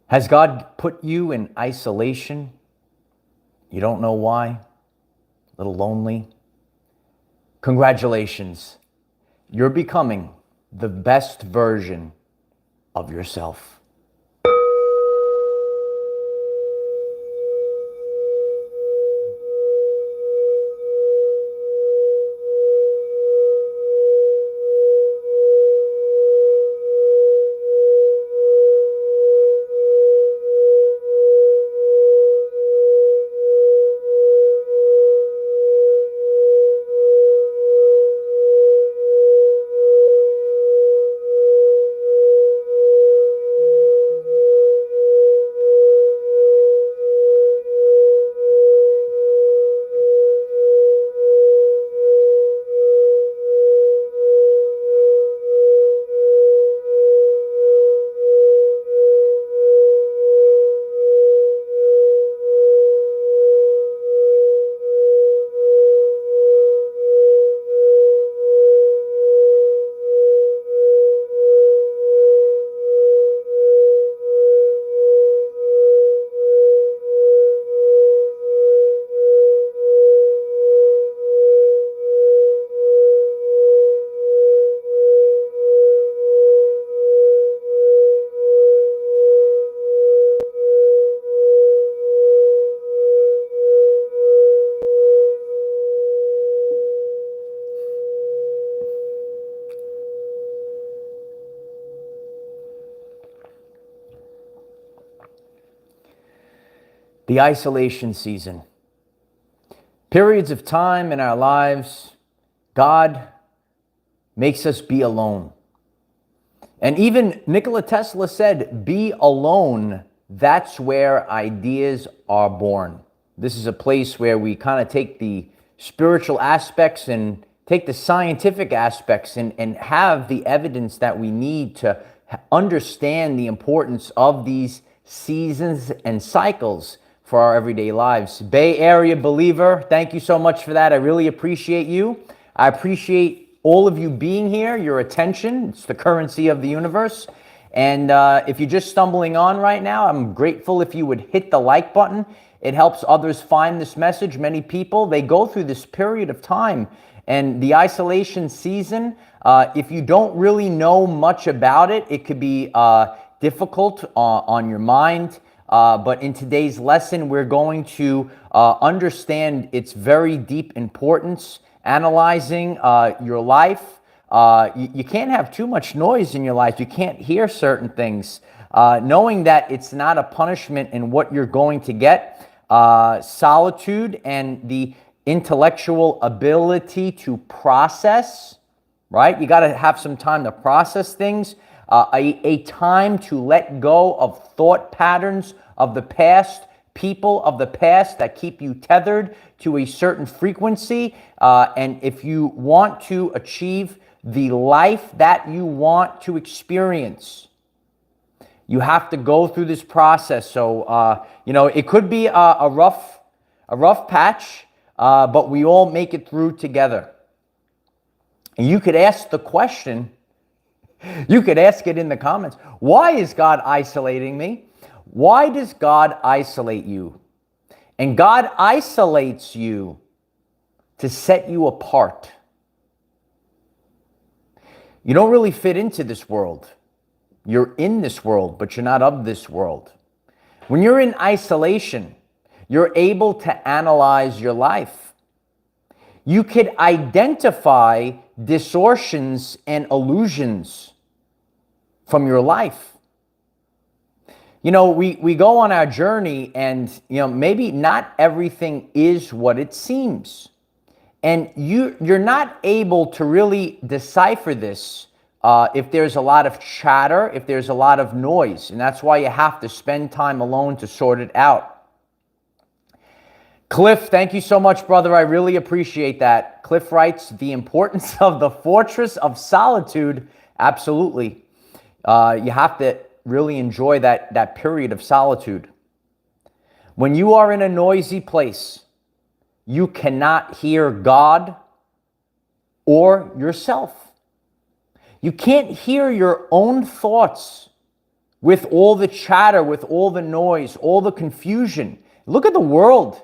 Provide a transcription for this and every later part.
Has God put you in isolation? You don't know why? A little lonely? Congratulations. You're becoming the best version of yourself. The isolation season. Periods of time in our lives, God makes us be alone. And even Nikola Tesla said, be alone, that's where ideas are born. This is a place where we kind of take the spiritual aspects and take the scientific aspects and have the evidence that we need to understand the importance of these seasons and cycles for our everyday lives. Bay Area believer, thank you so much for that. I really appreciate you. I appreciate all of you being here, your attention. It's the currency of the universe. And if you're just stumbling on right now, I'm grateful if you would hit the like button. It helps others find this message. Many people, they go through this period of time. And the isolation season, if you don't really know much about it, it could be difficult on your mind. But in today's lesson, we're going to understand its very deep importance, analyzing your life. You can't have too much noise in your life. You can't hear certain things. Knowing that it's not a punishment in what you're going to get. Solitude and the intellectual ability to process, right? You got to have some time to process things. A time to let go of thought patterns of the past, people of the past that keep you tethered to a certain frequency. And if you want to achieve the life that you want to experience, you have to go through this process. So, it could be a rough patch, but we all make it through together. And you could ask the question, you could ask it in the comments. Why is God isolating me? Why does God isolate you? And God isolates you to set you apart. You don't really fit into this world. You're in this world, but you're not of this world. When you're in isolation, you're able to analyze your life. You could identify distortions and illusions from your life. We go on our journey and, maybe not everything is what it seems. And you're not able to really decipher this if there's a lot of chatter, if there's a lot of noise. And that's why you have to spend time alone to sort it out. Cliff, thank you so much, brother. I really appreciate that. Cliff writes, the importance of the fortress of solitude. Absolutely. You have to really enjoy that period of solitude. When you are in a noisy place, you cannot hear God or yourself. You can't hear your own thoughts with all the chatter, with all the noise, all the confusion. Look at the world.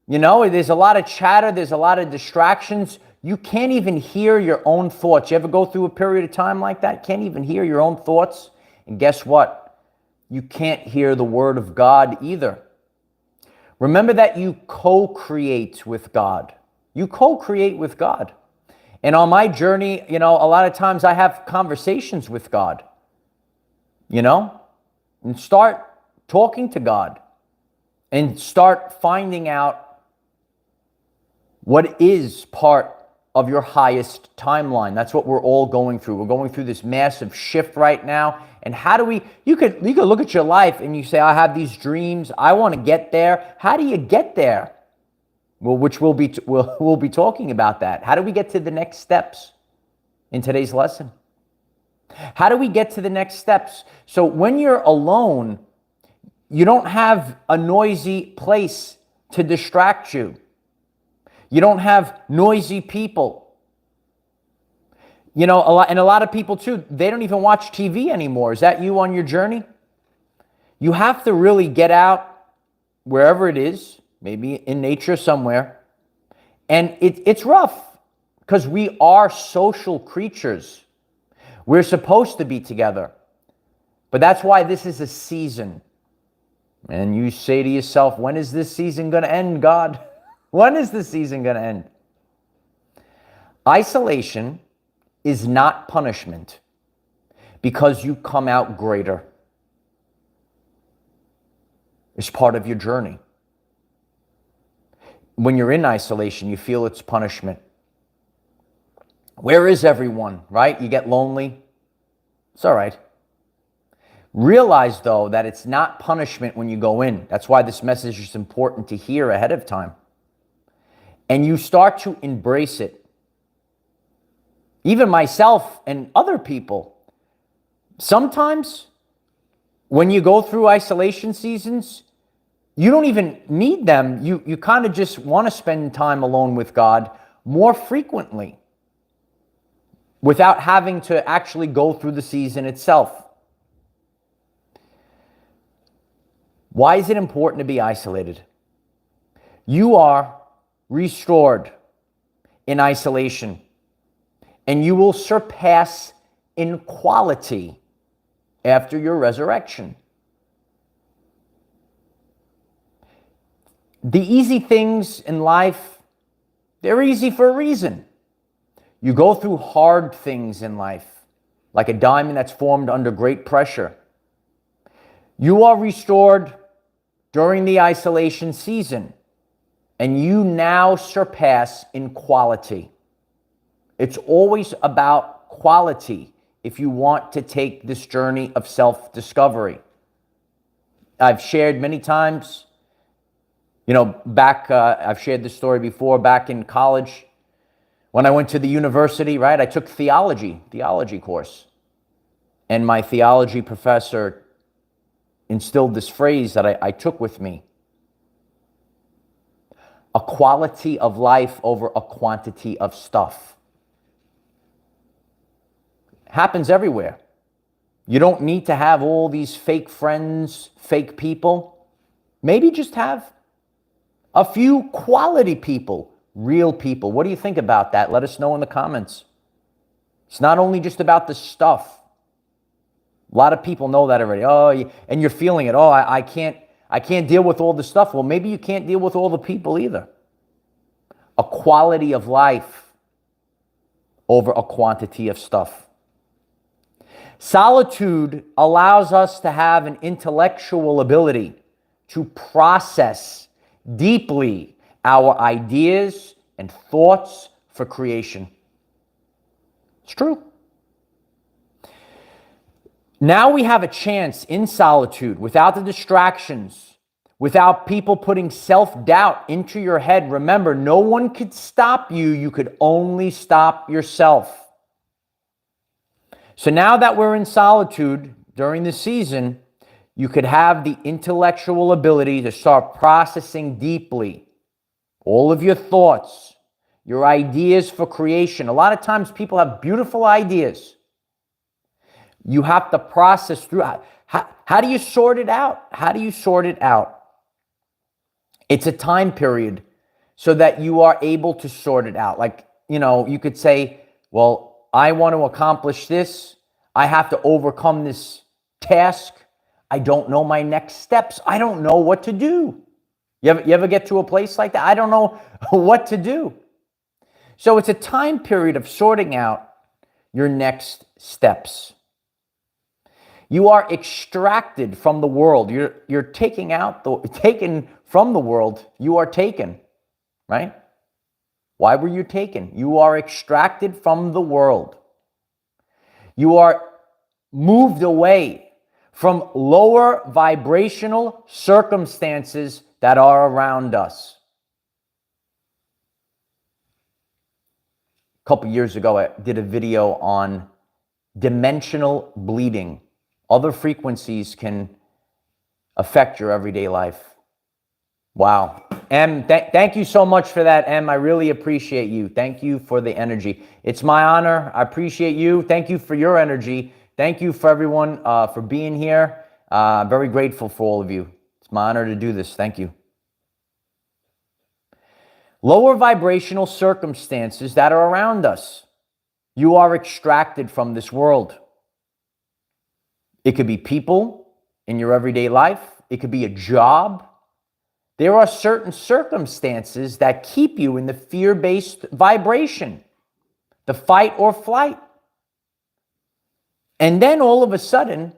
You know, there's a lot of chatter, there's a lot of distractions. You can't even hear your own thoughts. You ever go through a period of time like that? Can't even hear your own thoughts? And guess what? You can't hear the word of God either. Remember that you co-create with God. You co-create with God. And on my journey, you know, a lot of times I have conversations with God, you know, and start talking to God and start finding out what is part of your highest timeline. That's what we're all going through. We're going through this massive shift right now. And how do we, you could look at your life and you say, I have these dreams. I want to get there. How do you get there? Well, which we'll be talking about that. How do we get to the next steps in today's lesson? How do we get to the next steps? So when you're alone, you don't have a noisy place to distract you. You don't have noisy people. You know, a lot of people too, they don't even watch TV anymore. Is that you on your journey? You have to really get out wherever it is, maybe in nature somewhere. And it's rough because we are social creatures. We're supposed to be together. But that's why this is a season. And you say to yourself, when is this season going to end, God? When is this season going to end? Isolation is not punishment because you come out greater. It's part of your journey. When you're in isolation, you feel it's punishment. Where is everyone, right? You get lonely. It's all right. Realize, though, that it's not punishment when you go in. That's why this message is important to hear ahead of time. And you start to embrace it. Even myself and other people. Sometimes when you go through isolation seasons, you don't even need them. You kind of just want to spend time alone with God more frequently without having to actually go through the season itself. Why is it important to be isolated? You are restored in isolation, and you will surpass in quality after your resurrection. The easy things in life, they're easy for a reason. You go through hard things in life, like a diamond that's formed under great pressure. You are restored during the isolation season, and you now surpass in quality. It's always about quality if you want to take this journey of self-discovery. I've shared many times, you know, I've shared this story before, back in college, when I went to the university, right? I took theology course. And my theology professor instilled this phrase that I took with me. A quality of life over a quantity of stuff. Happens everywhere. You don't need to have all these fake friends, fake people. Maybe just have a few quality people, real people. What do you think about that? Let us know in the comments. It's not only just about the stuff. A lot of people know that already. Oh, and you're feeling it. Oh, I can't deal with all the stuff. Well, maybe you can't deal with all the people either. A quality of life over a quantity of stuff. Solitude allows us to have an intellectual ability to process deeply our ideas and thoughts for creation. It's true. Now we have a chance in solitude, without the distractions, without people putting self-doubt into your head. Remember, no one could stop you. You could only stop yourself. So now that we're in solitude during the season, you could have the intellectual ability to start processing deeply all of your thoughts, your ideas for creation. A lot of times people have beautiful ideas, You have to process through. How do you sort it out? How do you sort it out? It's a time period so that you are able to sort it out. Like, you could say, well, I want to accomplish this. I have to overcome this task. I don't know my next steps. I don't know what to do. You ever get to a place like that? I don't know what to do. So it's a time period of sorting out your next steps. You are extracted from the world. You're taken from the world. You are taken, right? Why were you taken? You are extracted from the world. You are moved away from lower vibrational circumstances that are around us. A couple years ago, I did a video on dimensional bleeding. Other frequencies can affect your everyday life. Wow. Em, thank you so much for that, Em. I really appreciate you. Thank you for the energy. It's my honor. I appreciate you. Thank you for your energy. Thank you for everyone for being here. Very grateful for all of you. It's my honor to do this. Thank you. Lower vibrational circumstances that are around us. You are extracted from this world. It could be people in your everyday life. It could be a job. There are certain circumstances that keep you in the fear-based vibration, the fight or flight. And then all of a sudden,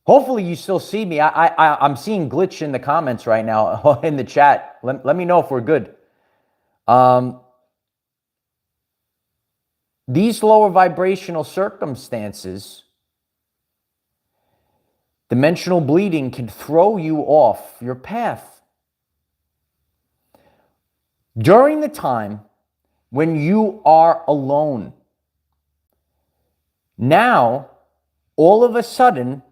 hopefully you still see me. I'm seeing glitch in the comments right now, in the chat. Let me know if we're good. These lower vibrational circumstances, dimensional bleeding can throw you off your path. During the time when you are alone, now, all of a sudden,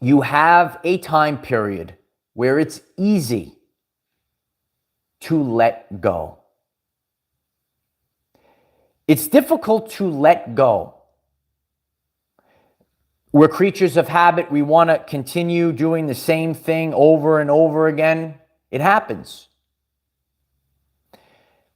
you have a time period where it's easy to let go. It's difficult to let go. We're creatures of habit. We want to continue doing the same thing over and over again. It happens.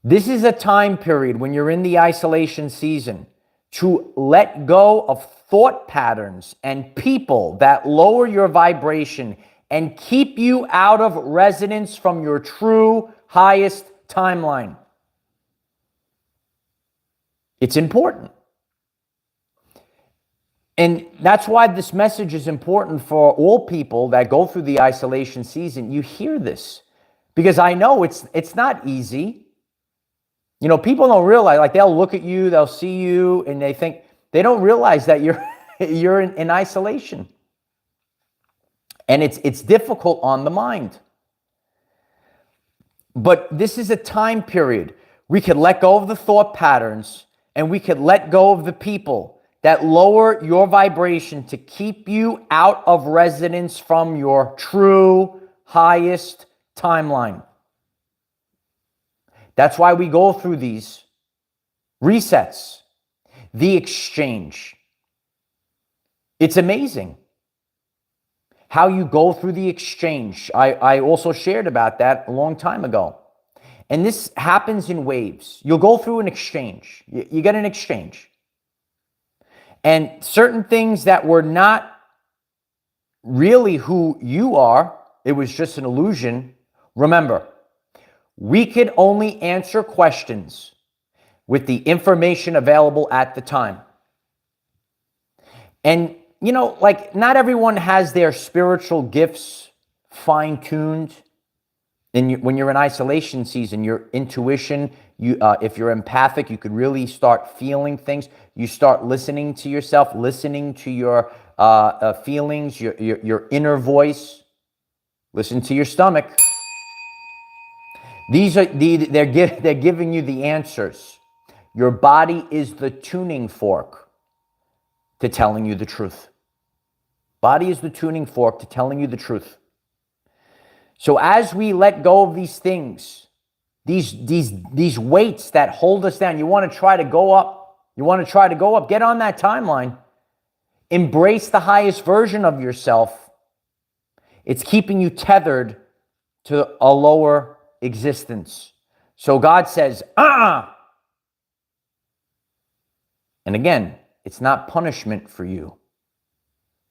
This is a time period when you're in the isolation season to let go of thought patterns and people that lower your vibration and keep you out of resonance from your true highest timeline. It's important. And that's why this message is important for all people that go through the isolation season. You hear this because I know it's not easy. People don't realize, like, they'll look at you, they'll see you, and they don't realize that you're in isolation. And it's difficult on the mind. But this is a time period. We could let go of the thought patterns and we could let go of the people that lower your vibration to keep you out of resonance from your true highest timeline. That's why we go through these resets, the exchange. It's amazing how you go through the exchange. I also shared about that a long time ago. And this happens in waves. You'll go through an exchange. You get an exchange. And certain things that were not really who you are, it was just an illusion. Remember, we could only answer questions with the information available at the time. And, not everyone has their spiritual gifts fine-tuned. When you're in isolation season, your intuition, if you're empathic, you could really start feeling things. You start listening to yourself, listening to your feelings, your inner voice. Listen to your stomach. They're giving you the answers. Your body is the tuning fork to telling you the truth. Body is the tuning fork to telling you the truth. So as we let go of these things, these weights that hold us down, you want to try to go up, You want to try to go up, get on that timeline. Embrace the highest version of yourself. It's keeping you tethered to a lower existence. So God says, And again, it's not punishment for you.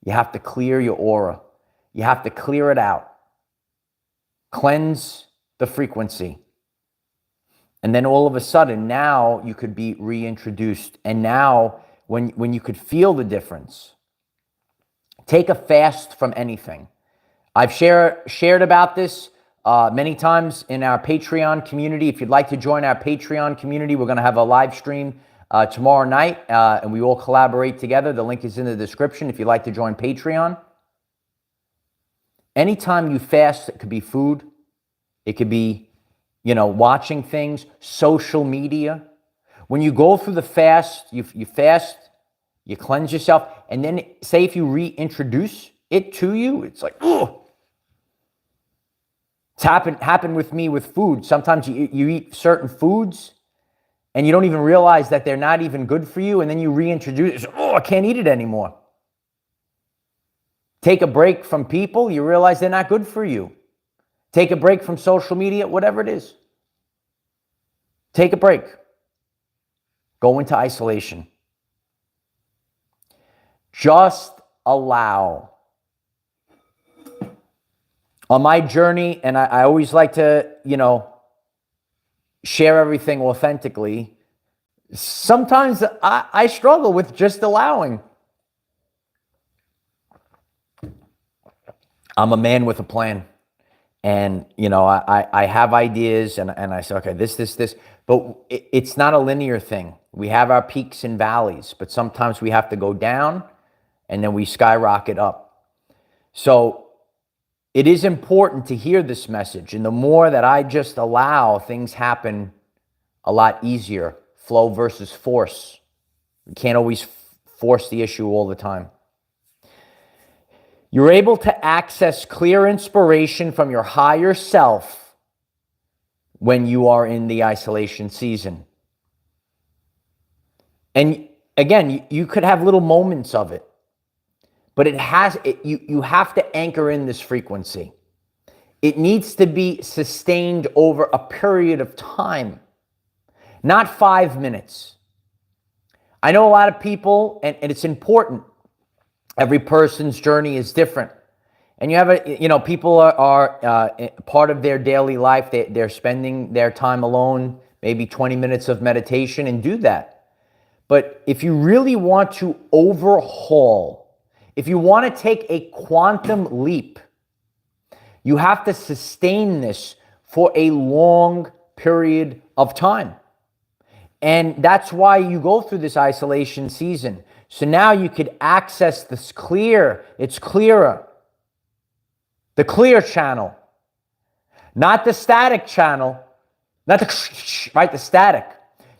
You have to clear your aura. You have to clear it out. Cleanse the frequency. And then all of a sudden, now you could be reintroduced. And now, when you could feel the difference, take a fast from anything. I've shared about this many times in our Patreon community. If you'd like to join our Patreon community, we're going to have a live stream tomorrow night, and we all collaborate together. The link is in the description if you'd like to join Patreon. Anytime you fast, it could be food. It could be, watching things, social media. When you go through the fast, you fast, you cleanse yourself, and then say if you reintroduce it to you, it's like, oh. It's happened with me with food. Sometimes you eat certain foods, and you don't even realize that they're not even good for you, and then you reintroduce it. Oh, I can't eat it anymore. Take a break from people, you realize they're not good for you. Take a break from social media, whatever it is. Take a break. Go into isolation. Just allow. On my journey, and I always like to, share everything authentically. Sometimes I struggle with just allowing. I'm a man with a plan. And, I have ideas and I say, okay, this. But it's not a linear thing. We have our peaks and valleys, but sometimes we have to go down and then we skyrocket up. So it is important to hear this message. And the more that I just allow, things happen a lot easier. Flow versus force. We can't always force the issue all the time. You're able to access clear inspiration from your higher self when you are in the isolation season. And again, you could have little moments of it, but you have to anchor in this frequency. It needs to be sustained over a period of time, not 5 minutes. I know a lot of people, and it's important. Every person's journey is different. And you have people are part of their daily life. They're spending their time alone, maybe 20 minutes of meditation, and do that. But if you really want to overhaul, if you want to take a quantum leap, you have to sustain this for a long period of time. And that's why you go through this isolation season. So now you could access this clear, it's clearer. The clear channel, not the static channel, not the static.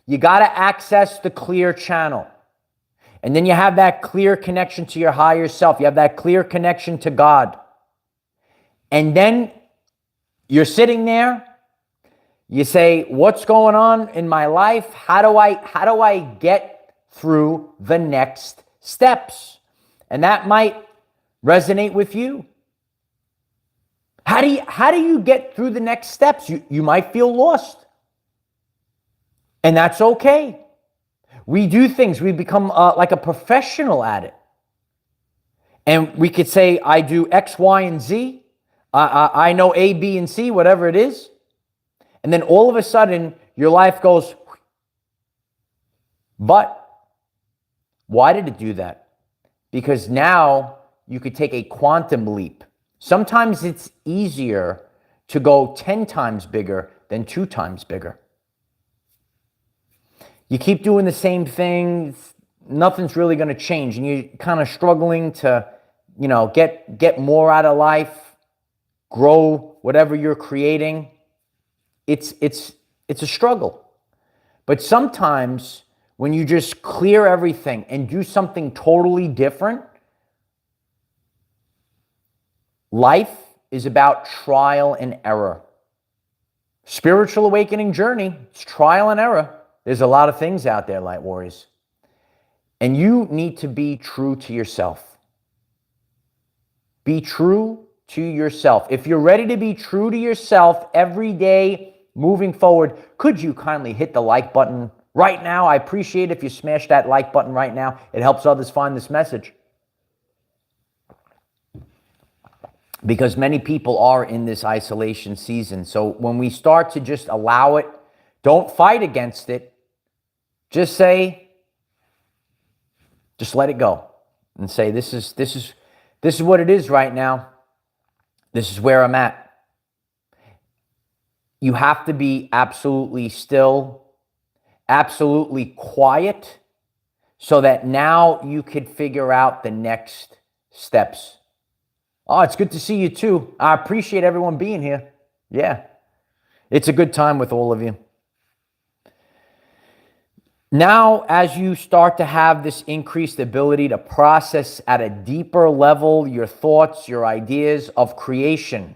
You got to access the clear channel. And then you have that clear connection to your higher self. You have that clear connection to God. And then you're sitting there. You say, what's going on in my life? How do I get through the next steps? And that might resonate with you. How do you get through the next steps? You might feel lost. And that's okay. We do things, we become like a professional at it. And we could say, I do X, Y, and Z. I know A, B, and C, whatever it is. And then all of a sudden, your life goes, but why did it do that? Because now you could take a quantum leap. Sometimes it's easier to go 10 times bigger than 2 times bigger. You keep doing the same thing, nothing's really going to change, and you're kind of struggling to, get more out of life, grow whatever you're creating. It's a struggle. But sometimes when you just clear everything and do something totally different, life is about trial and error. Spiritual awakening journey, it's trial and error. There's a lot of things out there, light warriors. And you need to be true to yourself. Be true to yourself. If you're ready to be true to yourself every day moving forward, could you kindly hit the like button right now? I appreciate it if you smash that like button right now. It helps others find this message. Because many people are in this isolation season. So when we start to just allow it, don't fight against it. Just say, just let it go and say, this is what it is right now. This is where I'm at. You have to be absolutely still, absolutely quiet, so that now you could figure out the next steps. Oh, it's good to see you too. I appreciate everyone being here. Yeah, it's a good time with all of you. Now, as you start to have this increased ability to process at a deeper level your thoughts, your ideas of creation,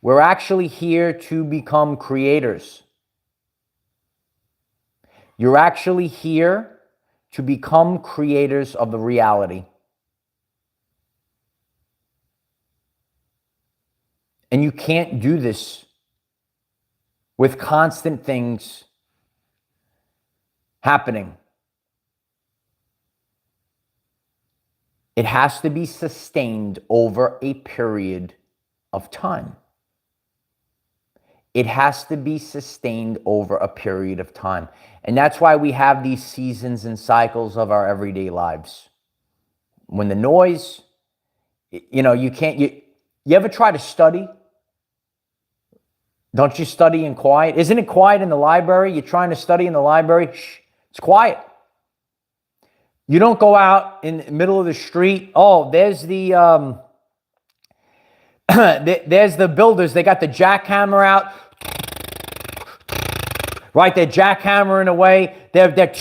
we're actually here to become creators. You're actually here to become creators of the reality. And you can't do this with constant things happening. It has to be sustained over a period of time. It has to be sustained over a period of time. And that's why we have these seasons and cycles of our everyday lives. When the noise, you ever try to study? Don't you study in quiet? Isn't it quiet in the library? You're trying to study in the library? Shh, it's quiet. You don't go out in the middle of the street. Oh, there's the there's the builders. They got the jackhammer out. Right, they're jackhammering away. They're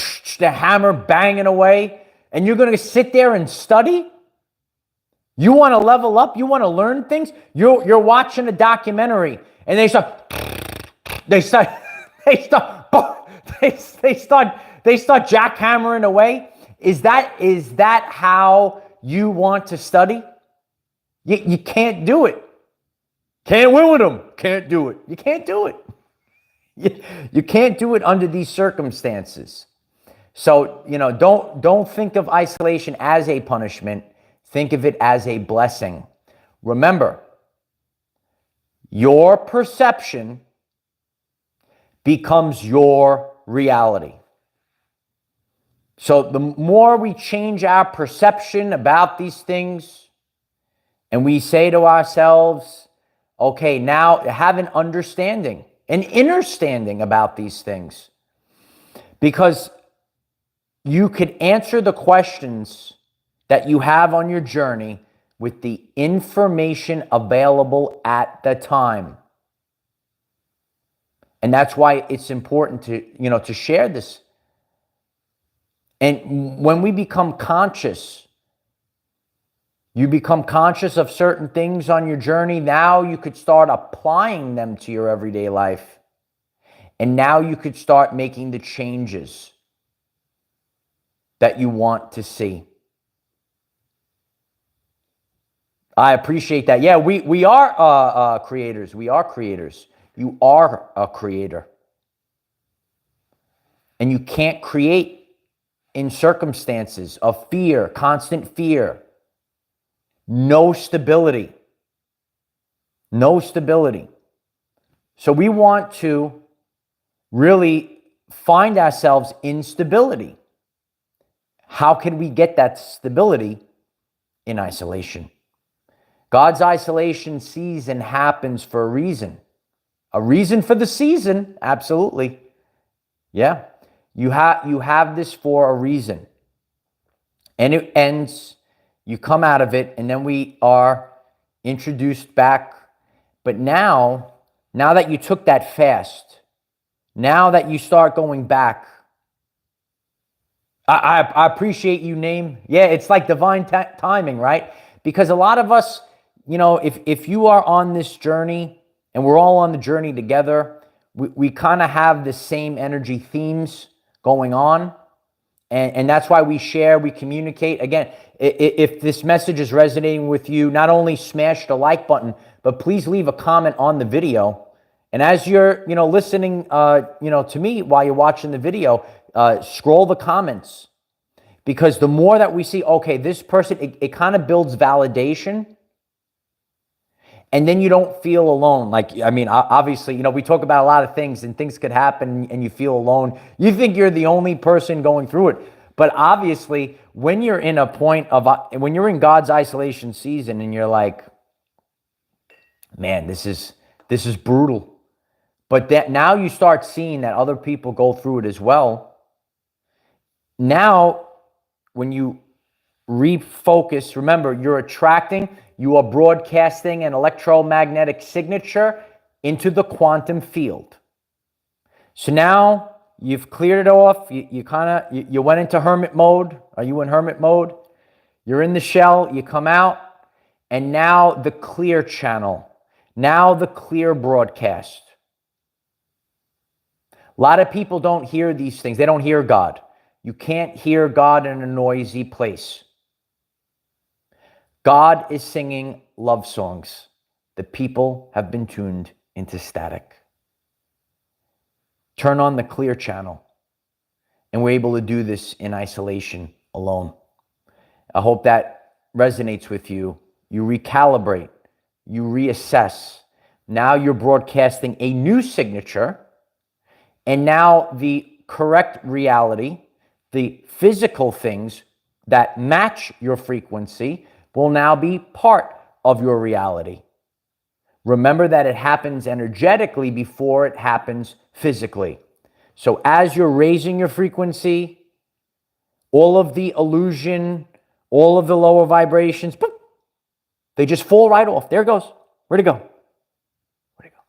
hammer banging away. And you're going to sit there and study? You want to level up? You want to learn things? You're watching a documentary, and they start jackhammering away. Is that how you want to study? You can't do it. Can't win with them. Can't do it. You can't do it. You can't do it under these circumstances. So, don't think of isolation as a punishment. Think of it as a blessing. Remember, your perception becomes your reality. So the more we change our perception about these things, and we say to ourselves, okay, now have an understanding, an understanding about these things. Because you could answer the questions that you have on your journey with the information available at the time. And that's why it's important to share this. And when we become conscious, you become conscious of certain things on your journey. Now you could start applying them to your everyday life. And now you could start making the changes that you want to see. I appreciate that. Yeah, we are creators. We are creators. You are a creator. And you can't create in circumstances of fear, constant fear. No stability. No stability. So we want to really find ourselves in stability. How can we get that stability? In isolation. God's isolation season happens for a reason. A reason for the season, absolutely. Yeah. You have this for a reason. And it ends, you come out of it, and then we are introduced back. But now that you took that fast, now that you start going back, I appreciate you name. Yeah, it's like divine timing, right? Because a lot of us, if you are on this journey, and we're all on the journey together, we kind of have the same energy themes going on. And that's why we share, we communicate. Again, if this message is resonating with you, not only smash the like button, but please leave a comment on the video. And as you're, listening, to me while you're watching the video, scroll the comments. Because the more that we see, okay, this person, it kind of builds validation. And then you don't feel alone. Obviously, we talk about a lot of things and things could happen and you feel alone. You think you're the only person going through it. But obviously, when you're in a point of, when you're in God's isolation season and you're like, man, this is brutal. But that now you start seeing that other people go through it as well. Now, when you refocus, remember, you are broadcasting an electromagnetic signature into the quantum field. So now you've cleared it off. You went into hermit mode. Are you in hermit mode? You're in the shell. You come out. And now the clear channel. Now the clear broadcast. A lot of people don't hear these things. They don't hear God. You can't hear God in a noisy place. God is singing love songs. The people have been tuned into static. Turn on the clear channel. And we're able to do this in isolation alone. I hope that resonates with you. You recalibrate. You reassess. Now you're broadcasting a new signature. And now the correct reality, the physical things that match your frequency, will now be part of your reality. Remember that it happens energetically before it happens physically. So as you're raising your frequency, all of the illusion, all of the lower vibrations, boop, they just fall right off. There it goes. Where'd it go? Where'd it go?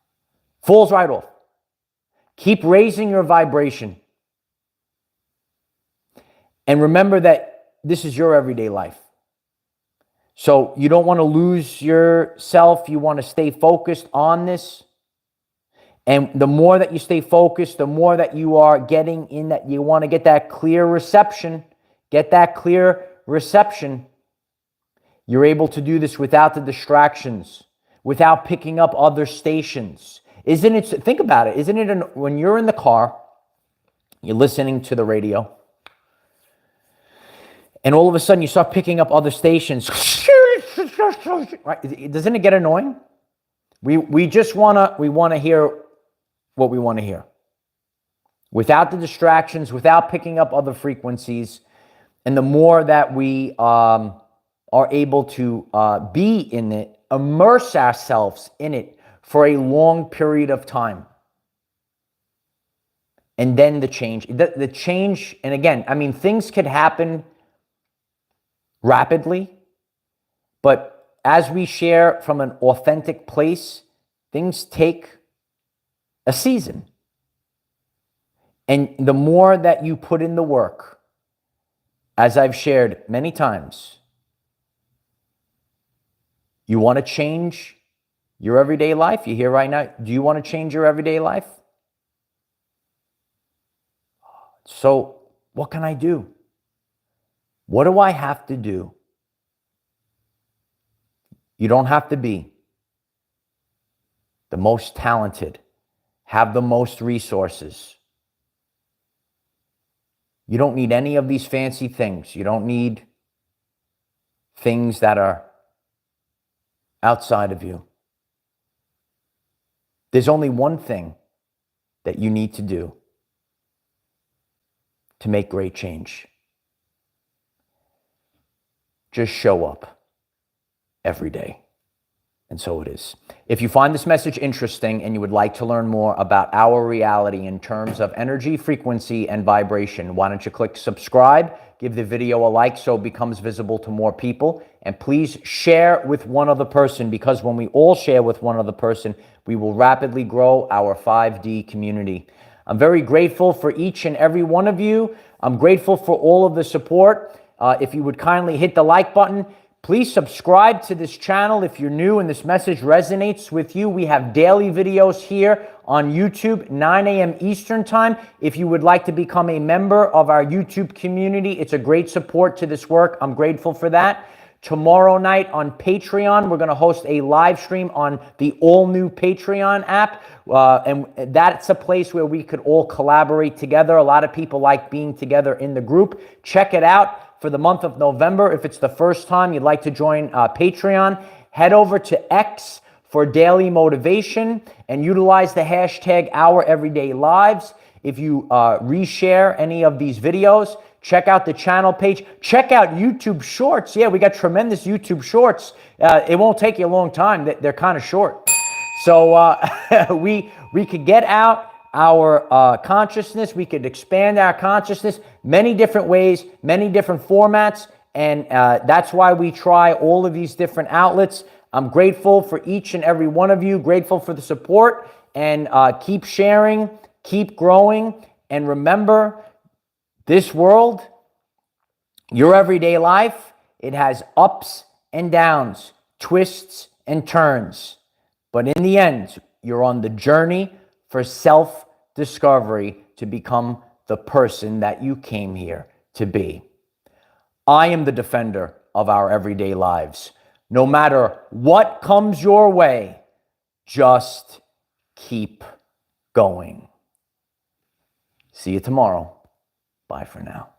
Falls right off. Keep raising your vibration. And remember that this is your everyday life. So you don't want to lose yourself. You want to stay focused on this. And the more that you stay focused, the more that you are getting in that, you want to get that clear reception. Get that clear reception. You're able to do this without the distractions, without picking up other stations. Think about it. Isn't it when you're in the car, you're listening to the radio, and all of a sudden you start picking up other stations. Right? Doesn't it get annoying? We want to hear what we want to hear. Without the distractions, without picking up other frequencies. And the more that we are able to be in it, immerse ourselves in it for a long period of time. And then the change, and again, things could happen rapidly, but as we share from an authentic place, things take a season. And the more that you put in the work, as I've shared many times, you want to change your everyday life. You hear right now, do you want to change your everyday life? So what can I do? What do I have to do? You don't have to be the most talented, have the most resources. You don't need any of these fancy things. You don't need things that are outside of you. There's only one thing that you need to do to make great change. Just show up every day. And so it is. If you find this message interesting and you would like to learn more about our reality in terms of energy, frequency, and vibration, why don't you click subscribe, give the video a like so it becomes visible to more people, and please share with one other person, because when we all share with one other person, we will rapidly grow our 5D community. I'm very grateful for each and every one of you. I'm grateful for all of the support. If you would kindly hit the like button, Please subscribe to this channel if you're new and this message resonates with you. We have daily videos here on YouTube, 9 a.m. Eastern Time. If you would like to become a member of our YouTube community, it's a great support to this work. I'm grateful for that. Tomorrow night on Patreon, we're going to host a live stream on the all-new Patreon app. And that's a place where we could all collaborate together. A lot of people like being together in the group. Check it out. For the month of November, if it's the first time you'd like to join Patreon, head over to X for daily motivation and utilize the hashtag OurEverydayLives. If you reshare any of these videos, check out the channel page. Check out YouTube Shorts. Yeah, we got tremendous YouTube Shorts. It won't take you a long time. They're kind of short. So we could get out our consciousness. We could expand our consciousness many different ways, many different formats. And that's why we try all of these different outlets. I'm grateful for each and every one of you, grateful for the support, and keep sharing, keep growing. And remember, this world, your everyday life, it has ups and downs, twists and turns. But in the end, you're on the journey for self-discovery to become the person that you came here to be. I am the defender of our everyday lives. No matter what comes your way, just keep going. See you tomorrow. Bye for now.